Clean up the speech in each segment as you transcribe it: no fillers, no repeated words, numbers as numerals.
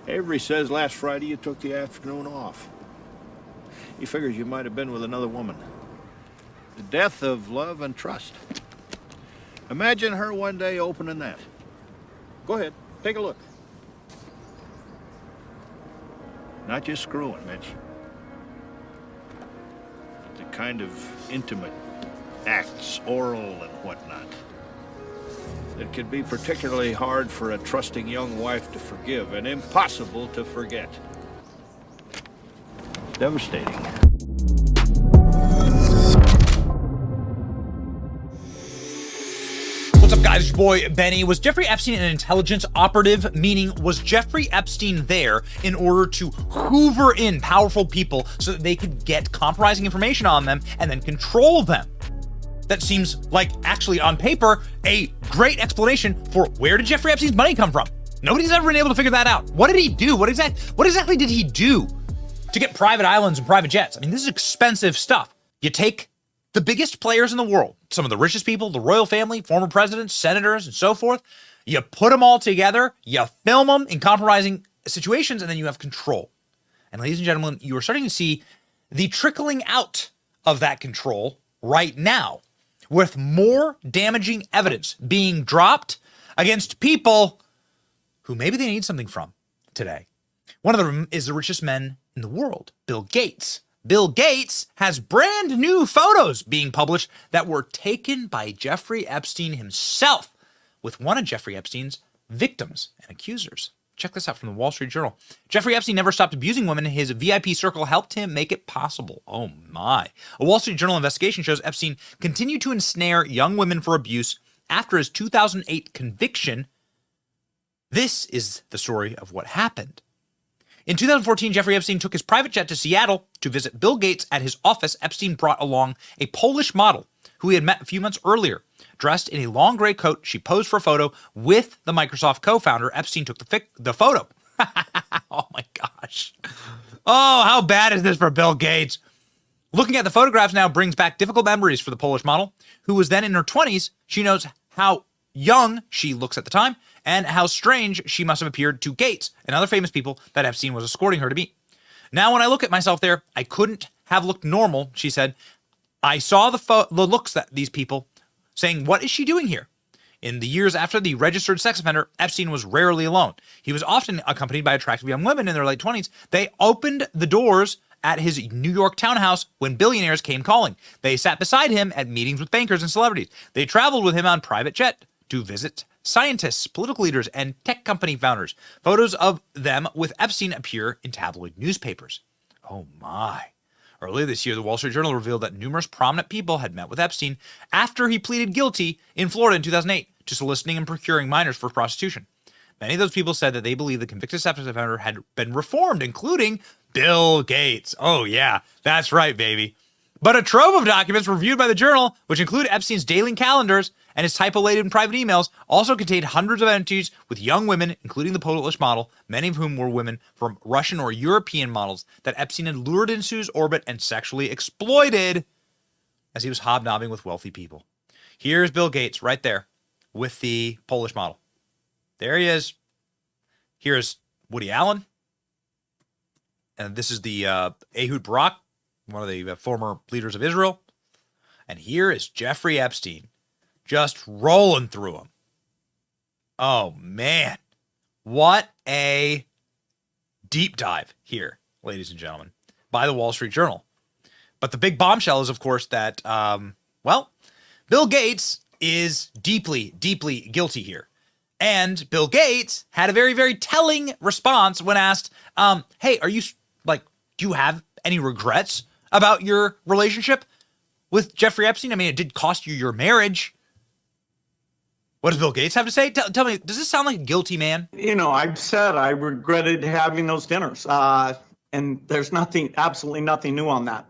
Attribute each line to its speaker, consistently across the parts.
Speaker 1: Avery says last Friday you took the afternoon off. He figures you might have been with another woman. The death of love and trust. Imagine her one day opening that. Go ahead, take a look. Not just screwing, Mitch. But the kind of intimate acts, oral and whatnot, that could be particularly hard for a trusting young wife to forgive and impossible to forget. Devastating.
Speaker 2: What's up, guys? It's your boy, Benny. Was Jeffrey Epstein an intelligence operative? Meaning, was Jeffrey Epstein there in order to hoover in powerful people so that they could get compromising information on them and then control them? That seems like, actually, on paper, a great explanation for where did Jeffrey Epstein's money come from. Nobody's ever been able to figure that out. What did he do? What exactly did he do to get private islands and private jets? I mean, this is expensive stuff. You take the biggest players in the world, some of the richest people, the royal family, former presidents, senators, and so forth. You put them all together, you film them in compromising situations, and then you have control. And ladies and gentlemen, you are starting to see the trickling out of that control right now, with more damaging evidence being dropped against people who maybe they need something from today. One of them is the richest man in the world, Bill Gates. Bill Gates has brand new photos being published that were taken by Jeffrey Epstein himself with one of Jeffrey Epstein's victims and accusers. Check this out from the Wall Street Journal. Jeffrey Epstein never stopped abusing women. His VIP circle helped him make it possible. Oh my. A Wall Street Journal investigation shows Epstein continued to ensnare young women for abuse after his 2008 conviction. This is the story of what happened. In 2014, Jeffrey Epstein took his private jet to Seattle to visit Bill Gates at his office. Epstein brought along a Polish model who he had met a few months earlier. Dressed in a long gray coat, she posed for a photo with the Microsoft co-founder. Epstein took the photo. Oh my gosh. Oh, how bad is this for Bill Gates? Looking at the photographs now brings back difficult memories for the Polish model, who was then in her 20s. She knows how young she looks at the time and how strange she must have appeared to Gates and other famous people that Epstein was escorting her to meet. Now, when I look at myself there, I couldn't have looked normal, she said. I saw the looks that these people saying, what is she doing here? In the years after the registered sex offender, Epstein was rarely alone. He was often accompanied by attractive young women in their late 20s. They opened the doors at his New York townhouse when billionaires came calling. They sat beside him at meetings with bankers and celebrities. They traveled with him on private jet to visit scientists, political leaders, and tech company founders. Photos of them with Epstein appear in tabloid newspapers. Oh my. Earlier this year, the Wall Street Journal revealed that numerous prominent people had met with Epstein after he pleaded guilty in Florida in 2008 to soliciting and procuring minors for prostitution. Many of those people said that they believe the convicted sex offender had been reformed, including Bill Gates. Oh yeah, that's right, baby. But a trove of documents reviewed by the Journal, which include Epstein's daily calendars and his typo-laden private emails, also contained hundreds of entries with young women, including the Polish model, many of whom were women from Russian or European models that Epstein had lured into his orbit and sexually exploited as he was hobnobbing with wealthy people. Here's Bill Gates right there with the Polish model. There he is. Here's Woody Allen. And this is the Ehud Barak, one of the former leaders of Israel. And here is Jeffrey Epstein, just rolling through them. Oh, man. What a deep dive here, ladies and gentlemen, by the Wall Street Journal. But the big bombshell is, of course, that, Bill Gates is deeply, deeply guilty here. And Bill Gates had a very, very telling response when asked, hey, do you have any regrets about your relationship with Jeffrey Epstein? I mean, it did cost you your marriage. What does Bill Gates have to say? Tell me, does this sound like a guilty man?
Speaker 3: You know, I've said I regretted having those dinners, and there's absolutely nothing new on that.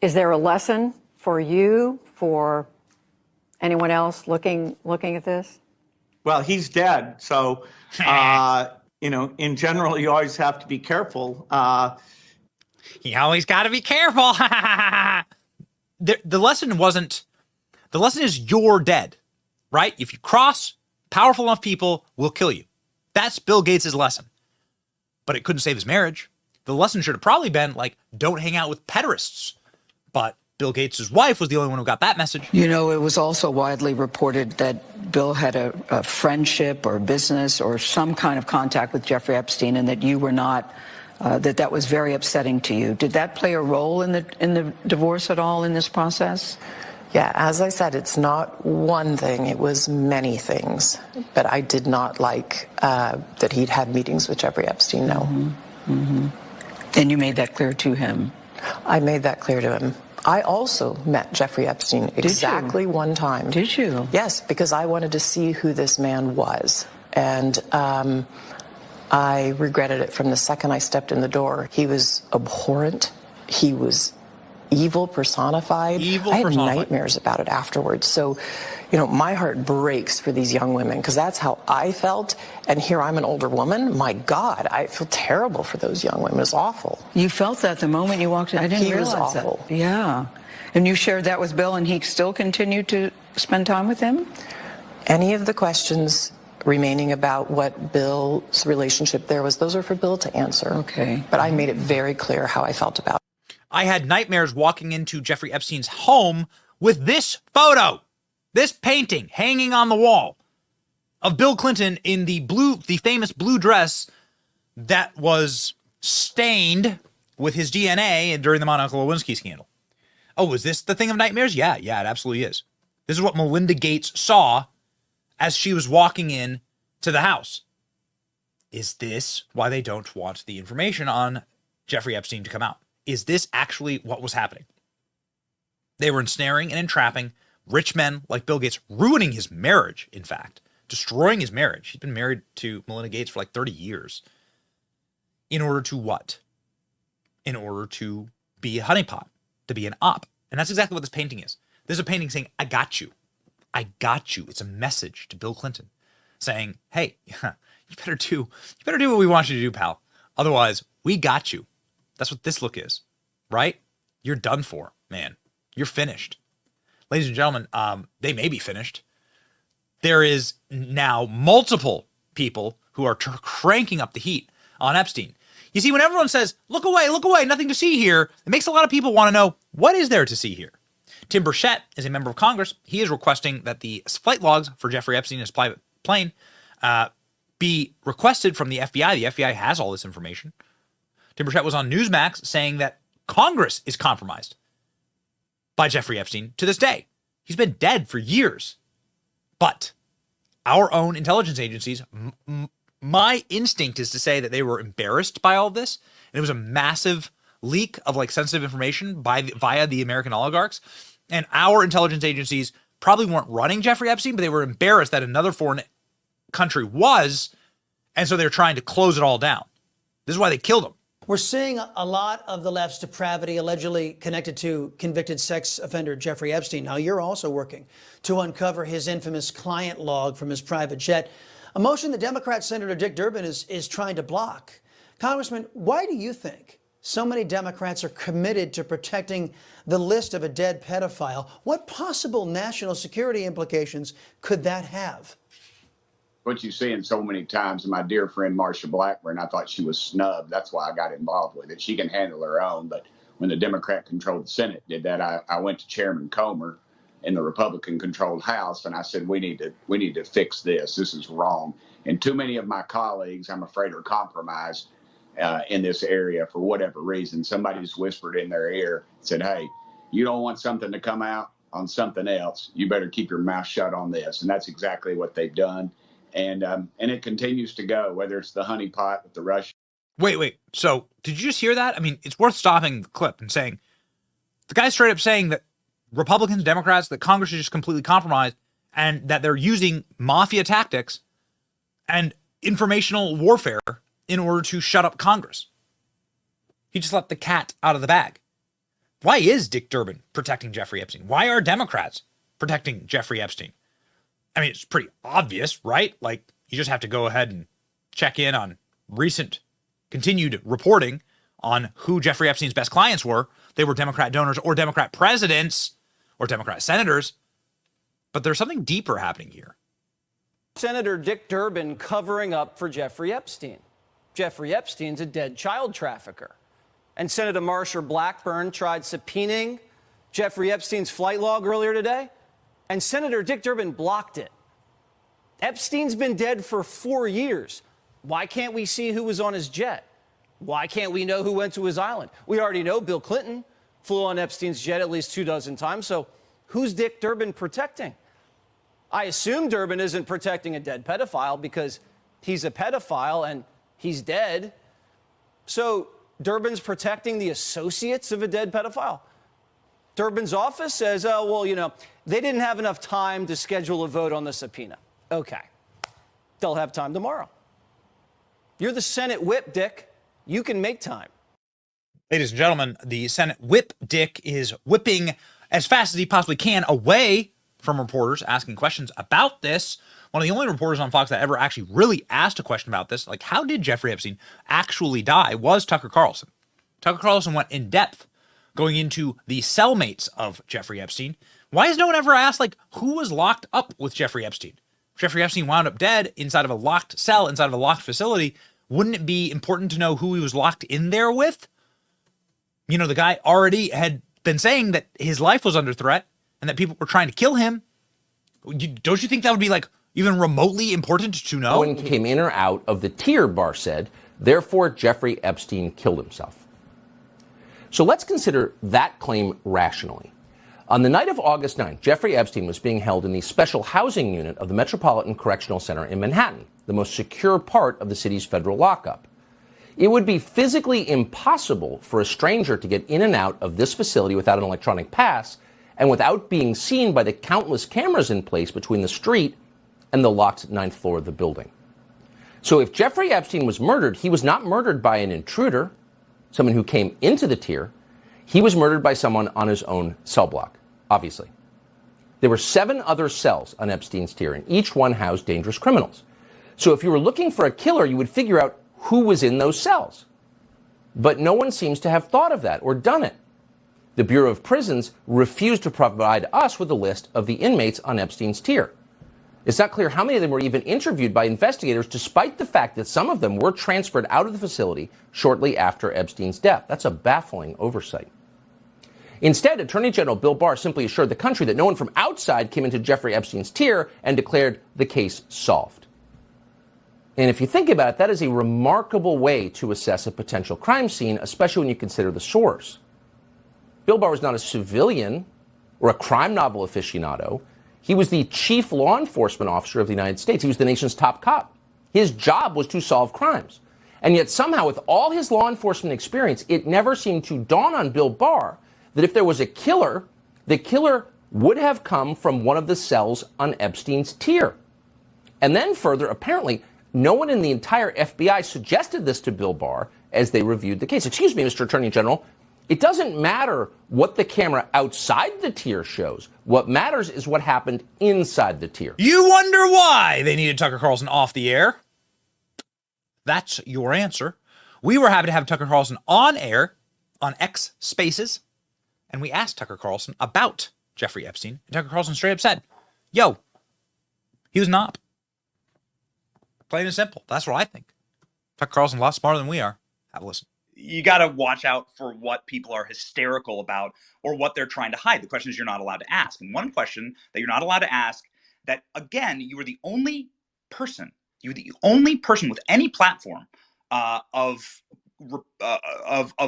Speaker 4: Is there a lesson for you, for anyone else looking at this?
Speaker 3: Well, he's dead, so in general, you always have to be careful.
Speaker 2: You always got to be careful. The lesson is you're dead, right? If you cross, powerful enough people will kill you. That's Bill Gates' lesson. but it couldn't save his marriage. The lesson should have probably been like, don't hang out with pederasts. But Bill Gates' wife was the only one who got that message.
Speaker 5: You know, it was also widely reported that Bill had a friendship or business or some kind of contact with Jeffrey Epstein, and that you were not, that was very upsetting to you. Did that play a role in the divorce at all in this process?
Speaker 6: Yeah, as I said, it's not one thing, it was many things. But I did not like that he'd had meetings with Jeffrey Epstein, no.
Speaker 5: Mm-hmm. Mm-hmm. And you made that clear to him?
Speaker 6: I made that clear to him. I also met Jeffrey Epstein exactly one time.
Speaker 5: Did you?
Speaker 6: Yes, because I wanted to see who this man was. And I regretted it from the second I stepped in the door. He was abhorrent. He was evil personified. I had nightmares about it afterwards. So, you know, my heart breaks for these young women because that's how I felt. And here I'm an older woman. My God, I feel terrible for those young women. It's awful.
Speaker 5: You felt that the moment you walked in? I didn't realize
Speaker 6: that. He was awful.
Speaker 5: Yeah. And you shared that with Bill, and he still continued to spend time with him?
Speaker 6: Any of the questions remaining about what Bill's relationship there was, those are for Bill to answer.
Speaker 5: Okay.
Speaker 6: But I made it very clear how I felt about it.
Speaker 2: I had nightmares walking into Jeffrey Epstein's home with this photo, this painting hanging on the wall of Bill Clinton in the famous blue dress that was stained with his DNA during the Monica Lewinsky scandal. Oh, is this the thing of nightmares? Yeah, it absolutely is. This is what Melinda Gates saw as she was walking in to the house. Is this why they don't want the information on Jeffrey Epstein to come out? Is this actually what was happening? They were ensnaring and entrapping rich men like Bill Gates, ruining his marriage, in fact, destroying his marriage. He'd been married to Melinda Gates for like 30 years. In order to what? In order to be a honeypot, to be an op. And that's exactly what this painting is. This is a painting saying, I got you. I got you. It's a message to Bill Clinton saying, hey, you better do what we want you to do, pal. Otherwise, we got you. That's what this look is, right? You're done for, man. You're finished. Ladies and gentlemen, they may be finished. There is now multiple people who are cranking up the heat on Epstein. You see, when everyone says, look away, nothing to see here, it makes a lot of people want to know, what is there to see here? Tim Burchett is a member of Congress. He is requesting that the flight logs for Jeffrey Epstein and his private plane be requested from the FBI. The FBI has all this information. Tim Burchett was on Newsmax saying that Congress is compromised by Jeffrey Epstein to this day. He's been dead for years. But our own intelligence agencies, my instinct is to say that they were embarrassed by all of this. And it was a massive leak of like sensitive information via the American oligarchs. And our intelligence agencies probably weren't running Jeffrey Epstein, but they were embarrassed that another foreign country was. And so they're trying to close it all down. This is why they killed him.
Speaker 7: We're seeing a lot of the left's depravity allegedly connected to convicted sex offender Jeffrey Epstein. Now, you're also working to uncover his infamous client log from his private jet, a motion the Democrat Senator Dick Durbin is trying to block. Congressman, why do you think so many Democrats are committed to protecting the list of a dead pedophile? What possible national security implications could that have?
Speaker 8: What you see in so many times, my dear friend Marsha Blackburn, I thought she was snubbed. That's why I got involved with it. She can handle her own. But when the Democrat-controlled Senate did that, I went to Chairman Comer in the Republican-controlled House, and I said, we need to fix this. This is wrong. And too many of my colleagues, I'm afraid, are compromised in this area for whatever reason. Somebody's whispered in their ear, said, hey, you don't want something to come out on something else. You better keep your mouth shut on this. And that's exactly what they've done. And it continues to go, whether it's the honeypot with the Russian.
Speaker 2: Wait. So did you just hear that? I mean, it's worth stopping the clip and saying, the guy's straight up saying that Republicans, Democrats, that Congress is just completely compromised and that they're using mafia tactics and informational warfare in order to shut up Congress. He just let the cat out of the bag. Why is Dick Durbin protecting Jeffrey Epstein? Why are Democrats protecting Jeffrey Epstein? I mean, it's pretty obvious, right? Like, you just have to go ahead and check in on recent continued reporting on who Jeffrey Epstein's best clients were. They were Democrat donors or Democrat presidents or Democrat senators. But there's something deeper happening here.
Speaker 9: Senator Dick Durbin covering up for Jeffrey Epstein. Jeffrey Epstein's a dead child trafficker. And Senator Marsha Blackburn tried subpoenaing Jeffrey Epstein's flight log earlier today, and Senator Dick Durbin blocked it. Epstein's been dead for 4 years. Why can't we see who was on his jet? Why can't we know who went to his island? We already know Bill Clinton flew on Epstein's jet at least 24 times, so who's Dick Durbin protecting? I assume Durbin isn't protecting a dead pedophile because he's a pedophile and he's dead. So Durbin's protecting the associates of a dead pedophile. Durbin's office says, oh, well, you know, they didn't have enough time to schedule a vote on the subpoena. Okay. They'll have time tomorrow. You're the Senate whip, Dick. You can make time.
Speaker 2: Ladies and gentlemen, the Senate whip Dick is whipping as fast as he possibly can away from reporters asking questions about this. One of the only reporters on Fox that ever actually really asked a question about this, like how did Jeffrey Epstein actually die, was Tucker Carlson. Tucker Carlson went in depth going into the cellmates of Jeffrey Epstein. Why has no one ever asked, like, who was locked up with Jeffrey Epstein? If Jeffrey Epstein wound up dead inside of a locked cell, inside of a locked facility, wouldn't it be important to know who he was locked in there with? You know, the guy already had been saying that his life was under threat and that people were trying to kill him. Don't you think that would be, like, even remotely important to know?
Speaker 10: No one came in or out of the tier, Barr said. Therefore, Jeffrey Epstein killed himself. So let's consider that claim rationally. On the night of August 9th, Jeffrey Epstein was being held in the special housing unit of the Metropolitan Correctional Center in Manhattan, the most secure part of the city's federal lockup. It would be physically impossible for a stranger to get in and out of this facility without an electronic pass and without being seen by the countless cameras in place between the street and the locked 9th floor of the building. So if Jeffrey Epstein was murdered, he was not murdered by an intruder, someone who came into the tier. He was murdered by someone on his own cell block, obviously. There were 7 other cells on Epstein's tier, and each one housed dangerous criminals. So if you were looking for a killer, you would figure out who was in those cells. But no one seems to have thought of that or done it. The Bureau of Prisons refused to provide us with a list of the inmates on Epstein's tier. It's not clear how many of them were even interviewed by investigators, despite the fact that some of them were transferred out of the facility shortly after Epstein's death. That's a baffling oversight. Instead, Attorney General Bill Barr simply assured the country that no one from outside came into Jeffrey Epstein's tier and declared the case solved. And if you think about it, that is a remarkable way to assess a potential crime scene, especially when you consider the source. Bill Barr was not a civilian or a crime novel aficionado. He was the chief law enforcement officer of the United States. He was the nation's top cop. His job was to solve crimes. And yet somehow, with all his law enforcement experience, it never seemed to dawn on Bill Barr that if there was a killer, the killer would have come from one of the cells on Epstein's tier. And then further, apparently, no one in the entire FBI suggested this to Bill Barr as they reviewed the case. Excuse me, Mr. Attorney General. It doesn't matter what the camera outside the tier shows. What matters is what happened inside the tier.
Speaker 2: You wonder why they needed Tucker Carlson off the air? That's your answer. We were happy to have Tucker Carlson on air on X Spaces, and we asked Tucker Carlson about Jeffrey Epstein, and Tucker Carlson straight up said, yo, he was an op. Plain and simple. That's what I think. Tucker Carlson's a lot smarter than we are. Have a listen.
Speaker 11: You got to watch out for what people are hysterical about or what they're trying to hide. The questions you're not allowed to ask. And one question that you're not allowed to ask that, again, you were the only person with any platform of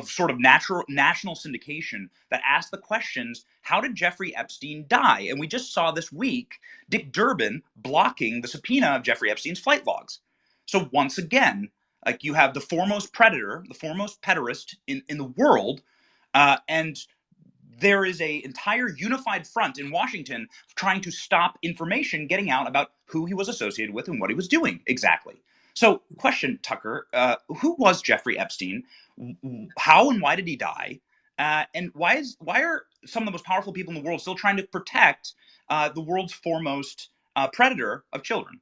Speaker 11: sort of national syndication that asked the questions, how did Jeffrey Epstein die? And we just saw this week Dick Durbin blocking the subpoena of Jeffrey Epstein's flight logs. So once again, like, you have the foremost predator, the foremost pederast in the world, and there is an entire unified front in Washington trying to stop information getting out about who he was associated with and what he was doing exactly. So, question, Tucker, who was Jeffrey Epstein? How and why did he die? And why are some of the most powerful people in the world still trying to protect the world's foremost predator of children?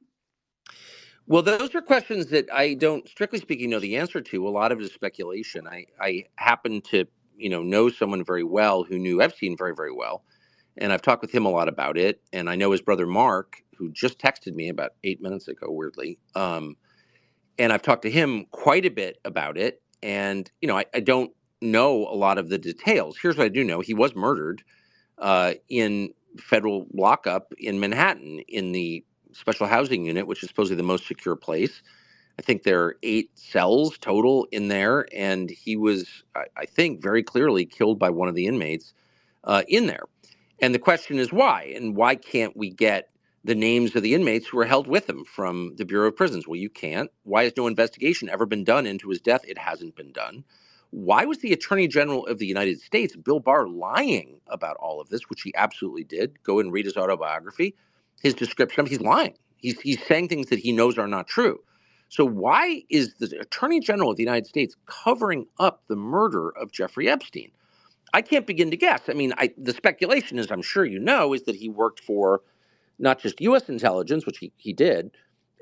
Speaker 10: Well, those are questions that I don't, strictly speaking, know the answer to. A lot of it is speculation. I happen to, know someone very well who knew Epstein very, very well. And I've talked with him a lot about it. And I know his brother, Mark, who just texted me about 8 minutes ago, weirdly. And I've talked to him quite a bit about it. And, I don't know a lot of the details. Here's what I do know. He was murdered in federal lockup in Manhattan in the special housing unit, which is supposedly the most secure place. I think there are 8 cells total in there. And he was, I think, very clearly killed by one of the inmates in there. And the question is why? And why can't we get the names of the inmates who were held with him from the Bureau of Prisons? Well, you can't. Why has no investigation ever been done into his death? It hasn't been done. Why was the Attorney General of the United States, Bill Barr, lying about all of this, which he absolutely did? Go and read his autobiography. His description of he's lying. He's saying things that he knows are not true. So why is the Attorney General of the United States covering up the murder of Jeffrey Epstein? I can't begin to guess. I mean, the speculation is, I'm sure you know, is that he worked for not just U.S. intelligence, which he did,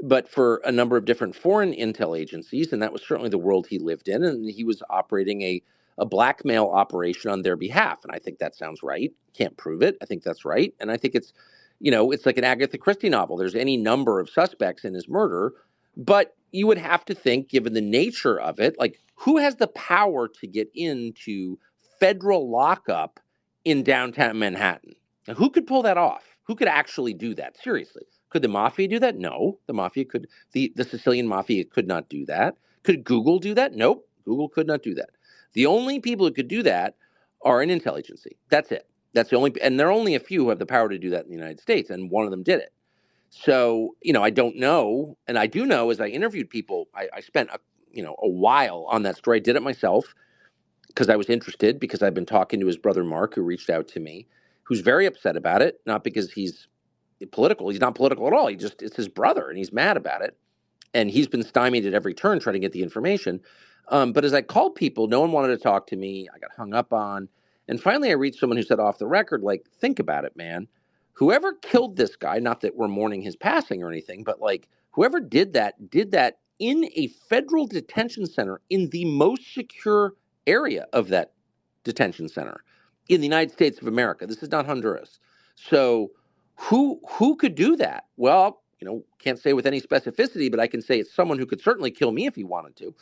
Speaker 10: but for a number of different foreign intel agencies. And that was certainly the world he lived in. And he was operating a blackmail operation on their behalf. And I think that sounds right. Can't prove it. I think that's right. And I think it's, it's like an Agatha Christie novel. There's any number of suspects in his murder. But you would have to think, given the nature of it, like who has the power to get into federal lockup in downtown Manhattan? Now, who could pull that off? Who could actually do that? Seriously. Could the mafia do that? No. The mafia could, the Sicilian mafia could not do that. Could Google do that? Nope. Google could not do that. The only people who could do that are an intel agency. That's it. That's the only, and there are only a few who have the power to do that in the United States, and one of them did it. So, I don't know. And I do know, as I interviewed people, I spent a while on that story. I did it myself because I was interested, because I've been talking to his brother, Mark, who reached out to me, who's very upset about it. Not because he's political. He's not political at all. It's his brother, and he's mad about it. And he's been stymied at every turn trying to get the information. But as I called people, no one wanted to talk to me. I got hung up on. And finally, I reached someone who said off the record, like, think about it, man. Whoever killed this guy, not that we're mourning his passing or anything, but like whoever did that in a federal detention center in the most secure area of that detention center in the United States of America. This is not Honduras. So who could do that? Well, can't say with any specificity, but I can say it's someone who could certainly kill me if he wanted to.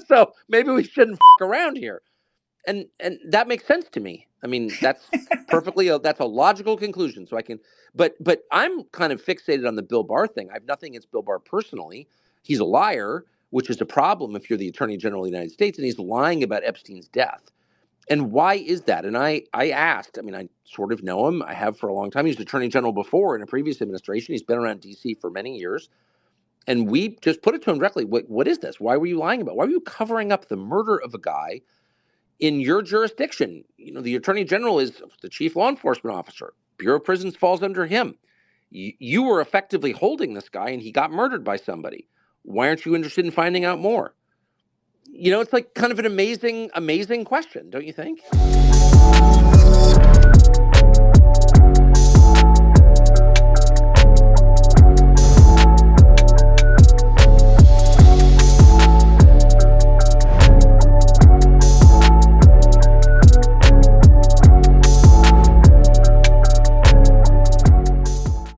Speaker 10: So maybe we shouldn't around here. And that makes sense to me. I mean, that's that's a logical conclusion. So I can, but I'm kind of fixated on the Bill Barr thing. I have nothing against Bill Barr personally. He's a liar, which is a problem if you're the Attorney General of the United States, and he's lying about Epstein's death. And why is that? And I asked, I sort of know him. I have for a long time. He was Attorney General before in a previous administration. He's been around D.C. for many years. And we just put it to him directly. What is this? Why were you lying about it? Why were you covering up the murder of a guy in your jurisdiction? The Attorney General is the chief law enforcement officer. Bureau of Prisons falls under him. You were effectively holding this guy, and he got murdered by somebody. Why aren't you interested in finding out more? It's like kind of an amazing question, don't you think?